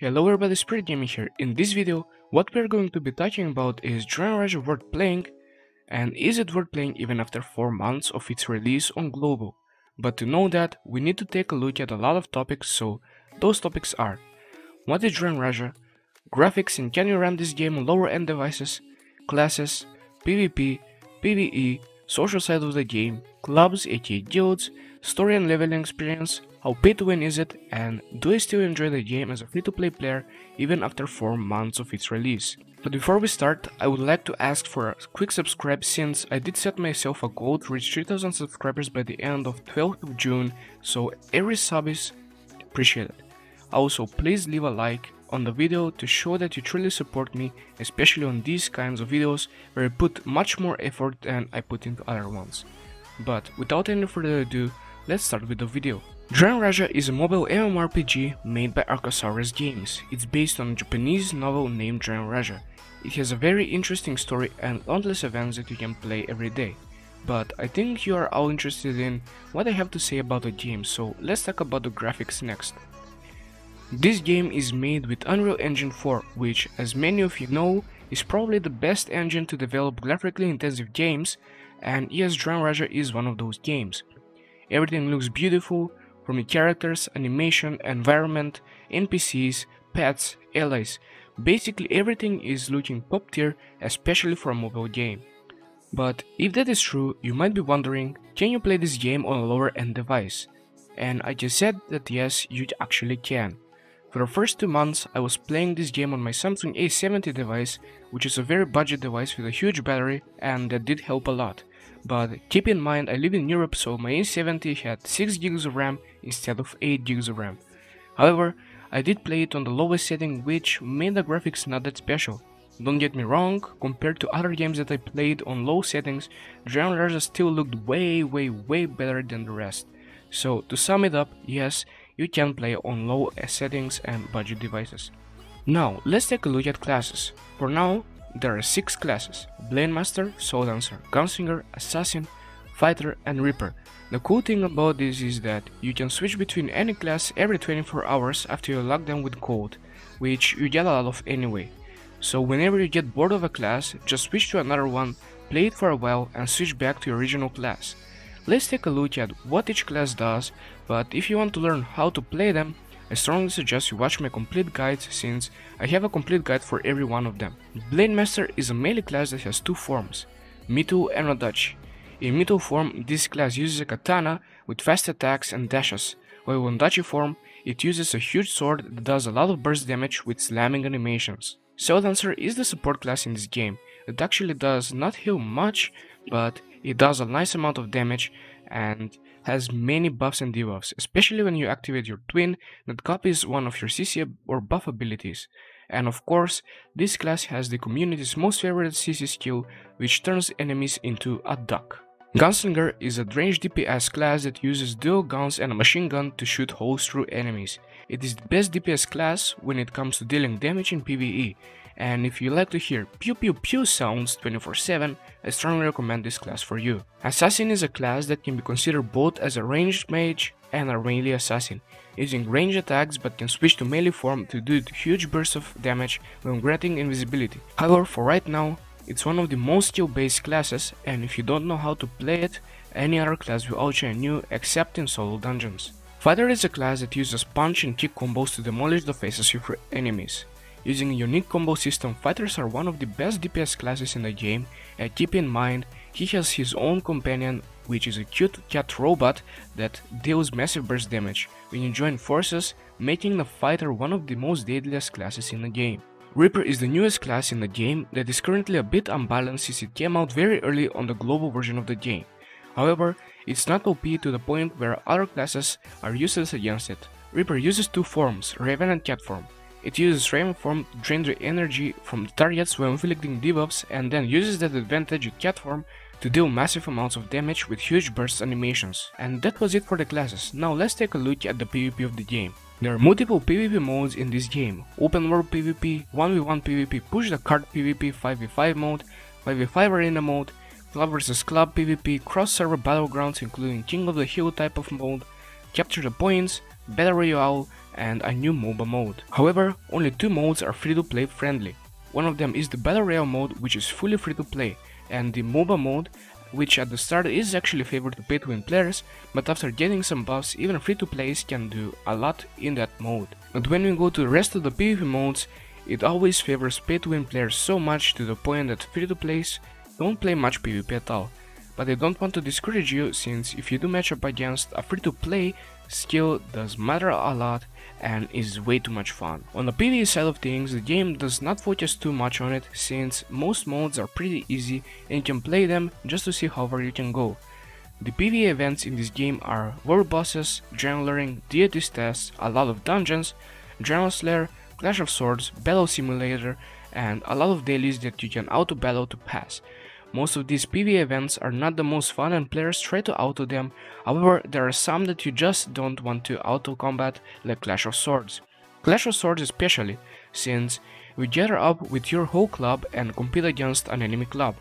Hello everybody, SpiritGaming here. In this video, what we're going to be talking about is Gunslinger worth playing, and is it worth playing even after 4 months of its release on global. But to know that, we need to take a look at a lot of topics, so those topics are: what is Gunslinger, graphics and can you run this game on lower end devices, classes, PvP, PvE, social side of the game, clubs aka guilds, story and leveling experience, how pay to win is it, and do I still enjoy the game as a free-to-play player even after 4 months of its release. But before we start, I would like to ask for a quick subscribe since I did set myself a goal to reach 3000 subscribers by the end of 12th of June, so every sub is appreciated. Also, please leave a like on the video to show that you truly support me, especially on these kinds of videos where I put much more effort than I put into other ones. But without any further ado, let's start with the video. Gunslinger is a mobile MMORPG made by Arcosaurus Games. It's based on a Japanese novel named Gunslinger. It has a very interesting story and countless events that you can play every day. But I think you are all interested in what I have to say about the game, so let's talk about the graphics next. This game is made with Unreal Engine 4, which, as many of you know, is probably the best engine to develop graphically intensive games, and yes, Gunslinger is one of those games. Everything looks beautiful, from the characters, animation, environment, NPCs, pets, allies. Basically everything is looking top tier, especially for a mobile game. But if that is true, you might be wondering, can you play this game on a lower end device? And I just said that yes, you actually can. For the first 2 months, I was playing this game on my Samsung A70 device, which is a very budget device with a huge battery, and that did help a lot. But keep in mind, I live in Europe, so my A70 had 6 GB of RAM instead of 8 GB of RAM. However, I did play it on the lowest setting, which made the graphics not that special. Don't get me wrong, compared to other games that I played on low settings, Gunslinger still looked way better than the rest. So to sum it up, yes, you can play on low settings and budget devices. Now, let's take a look at classes. For now, there are 6 classes: Blade Master, Soul Dancer, Gunslinger, Assassin, Fighter, and Reaper. The cool thing about this is that you can switch between any class every 24 hours after you lock them with code, which you get a lot of anyway. So whenever you get bored of a class, just switch to another one, play it for a while, and switch back to your original class. Let's take a look at what each class does, but if you want to learn how to play them, I strongly suggest you watch my complete guides since I have a complete guide for every one of them. Blade Master is a melee class that has 2 forms, Mito and Odachi. In Mito form, this class uses a katana with fast attacks and dashes, while in Odachi form, it uses a huge sword that does a lot of burst damage with slamming animations. Soul Dancer is the support class in this game. It actually does not heal much, but it does a nice amount of damage and has many buffs and debuffs, especially when you activate your twin that copies one of your CC or buff abilities. And of course, this class has the community's most favorite CC skill, which turns enemies into a duck. Gunslinger is a ranged DPS class that uses dual guns and a machine gun to shoot holes through enemies. It is the best DPS class when it comes to dealing damage in PvE, and if you like to hear pew pew pew sounds 24/7, I strongly recommend this class for you. Assassin is a class that can be considered both as a ranged mage and a melee assassin, using ranged attacks but can switch to melee form to do huge bursts of damage when granting invisibility. However, for right now, it's one of the most skill-based classes, and if you don't know how to play it, any other class will outshine you except in solo dungeons. Fighter is a class that uses punch and kick combos to demolish the faces of your enemies. Using a unique combo system, fighters are one of the best DPS classes in the game, and keep in mind, he has his own companion, which is a cute cat robot that deals massive burst damage when you join forces, making the fighter one of the most deadliest classes in the game. Reaper is the newest class in the game that is currently a bit unbalanced since it came out very early on the global version of the game. However, it's not OP to the point where other classes are useless against it. Reaper uses 2 forms, Raven and Cat form. It uses Raven form to drain the energy from the targets while inflicting debuffs, and then uses that advantage with Cat form to deal massive amounts of damage with huge burst animations. And that was it for the classes. Now let's take a look at the PvP of the game. There are multiple PvP modes in this game: Open World PvP, 1v1 PvP, Push the Cart PvP, 5v5 mode, 5v5 Arena mode, Club vs Club PvP, Cross-Server Battlegrounds including King of the Hill type of mode, Capture the Points, Battle Royale, and a new MOBA mode. However, only 2 modes are free-to-play friendly. One of them is the Battle Royale mode, which is fully free-to-play, and the MOBA mode, which at the start is actually favored to pay-to-win players, but after getting some buffs, even free-to-plays can do a lot in that mode. But when we go to the rest of the PvP modes, it always favors pay-to-win players so much to the point that free-to-plays don't play much PvP at all. But I don't want to discourage you, since if you do match up against a free-to-play, skill does matter a lot and is way too much fun. On the PvE side of things, the game does not focus too much on it, since most modes are pretty easy and you can play them just to see how far you can go. The PvE events in this game are world bosses, journaling, deities tests, a lot of dungeons, General Slayer, Clash of Swords, Battle Simulator, and a lot of dailies that you can auto-battle to pass. Most of these PvE events are not the most fun and players try to auto them, however there are some that you just don't want to auto combat, like Clash of Swords. Clash of Swords especially, since you gather up with your whole club and compete against an enemy club.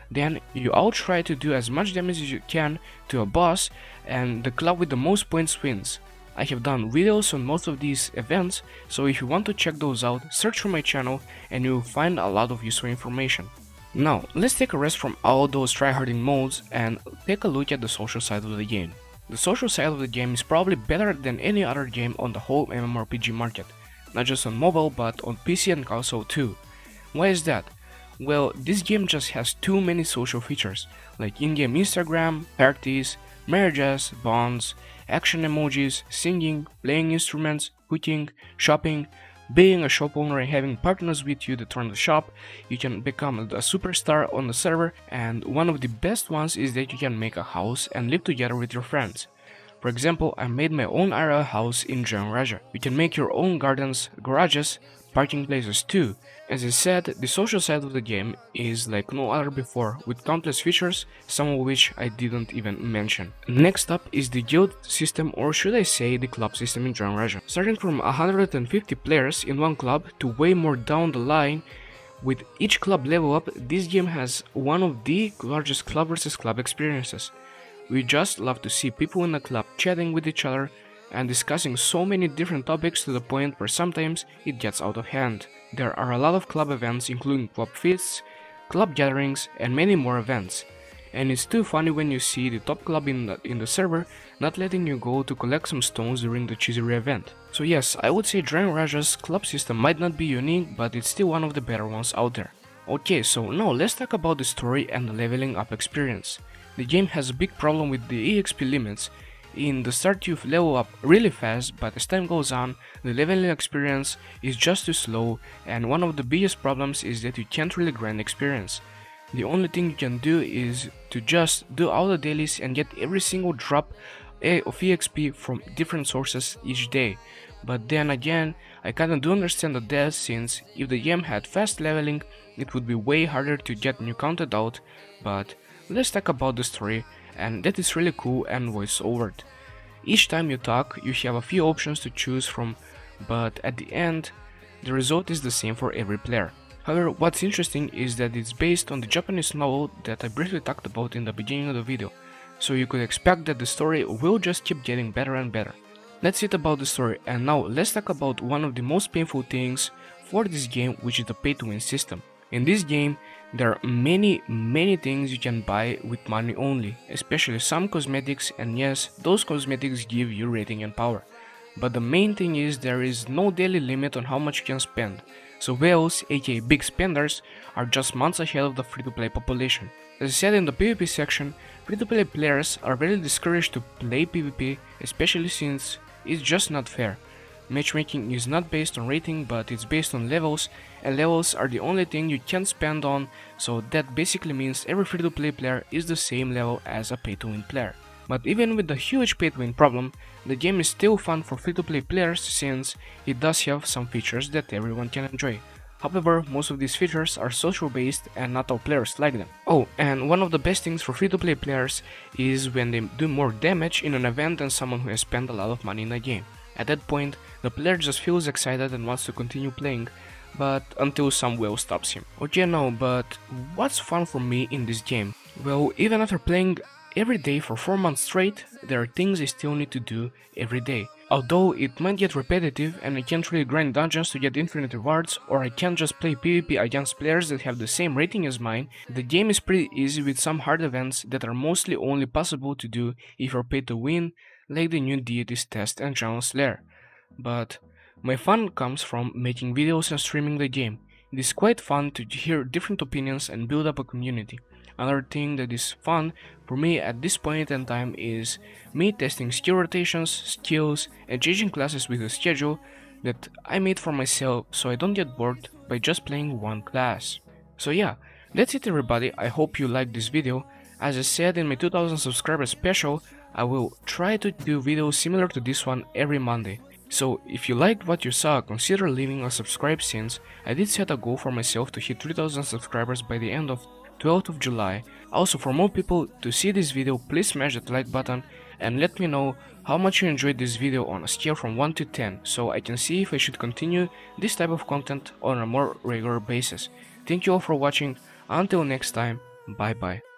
Then you all try to do as much damage as you can to a boss, and the club with the most points wins. I have done videos on most of these events, so if you want to check those out, search for my channel and you will find a lot of useful information. Now, let's take a rest from all those tryharding modes and take a look at the social side of the game. The social side of the game is probably better than any other game on the whole MMORPG market, not just on mobile but on PC and console too. Why is that? Well, this game just has too many social features, like in-game Instagram, parties, marriages, bonds, action emojis, singing, playing instruments, cooking, shopping, being a shop owner and having partners with you that run the shop. You can become a superstar on the server, and one of the best ones is that you can make a house and live together with your friends. For example, I made my own IRL house in Generaja. You can make your own gardens, garages, parking places too. As I said, the social side of the game is like no other before, with countless features, some of which I didn't even mention. Next up is the guild system, or should I say the club system in Generaja. Starting from 150 players in one club to way more down the line, with each club level up, this game has one of the largest club versus club experiences. We just love to see people in the club chatting with each other and discussing so many different topics to the point where sometimes it gets out of hand. There are a lot of club events, including club feasts, club gatherings, and many more events. And it's too funny when you see the top club in the server not letting you go to collect some stones during the Chizuri event. So yes, I would say Generaja's club system might not be unique, but it's still one of the better ones out there. Okay, so now let's talk about the story and the leveling up experience. The game has a big problem with the EXP limits. In the start you level up really fast, but as time goes on, the leveling experience is just too slow, and one of the biggest problems is that you can't really grind experience. The only thing you can do is to just do all the dailies and get every single drop of EXP from different sources each day. But then again, I kinda do understand the death, since if the game had fast leveling, it would be way harder to get new content out. But let's talk about the story, and that is really cool and voice-overed. Each time you talk, you have a few options to choose from, but at the end, the result is the same for every player. However, what's interesting is that it's based on the Japanese novel that I briefly talked about in the beginning of the video, so you could expect that the story will just keep getting better and better. That's it about the story, and now let's talk about one of the most painful things for this game, which is the pay-to-win system. In this game, there are many things you can buy with money only, especially some cosmetics, and yes, those cosmetics give you rating and power. But the main thing is there is no daily limit on how much you can spend, so whales, aka big spenders, are just months ahead of the free-to-play population. As I said in the PvP section, free-to-play players are very discouraged to play PvP, especially since it's just not fair. Matchmaking is not based on rating, but it's based on levels, and levels are the only thing you can spend on, so that basically means every free-to-play player is the same level as a pay-to-win player. But even with the huge pay-to-win problem, the game is still fun for free-to-play players, since it does have some features that everyone can enjoy. However, most of these features are social based and not all players like them. Oh, and one of the best things for free-to-play players is when they do more damage in an event than someone who has spent a lot of money in the game. At that point, the player just feels excited and wants to continue playing, but until some whale stops him. Okay, no, but what's fun for me in this game? Well, even after playing every day for 4 months straight, there are things I still need to do every day. Although it might get repetitive and I can't really grind dungeons to get infinite rewards, or I can't just play PvP against players that have the same rating as mine, the game is pretty easy with some hard events that are mostly only possible to do if you're paid to win, like the new deities test and Giant's Lair. But my fun comes from making videos and streaming the game. It is quite fun to hear different opinions and build up a community. Another thing that is fun for me at this point in time is me testing skill rotations, skills, and changing classes with a schedule that I made for myself so I don't get bored by just playing one class. So yeah, that's it everybody, I hope you liked this video. As I said in my 2000 subscribers special, I will try to do videos similar to this one every Monday. So if you liked what you saw, consider leaving a subscribe since I did set a goal for myself to hit 3000 subscribers by the end of 12th of July. Also, for more people to see this video, please smash that like button and let me know how much you enjoyed this video on a scale from 1 to 10 so I can see if I should continue this type of content on a more regular basis. Thank you all for watching, until next time, bye bye.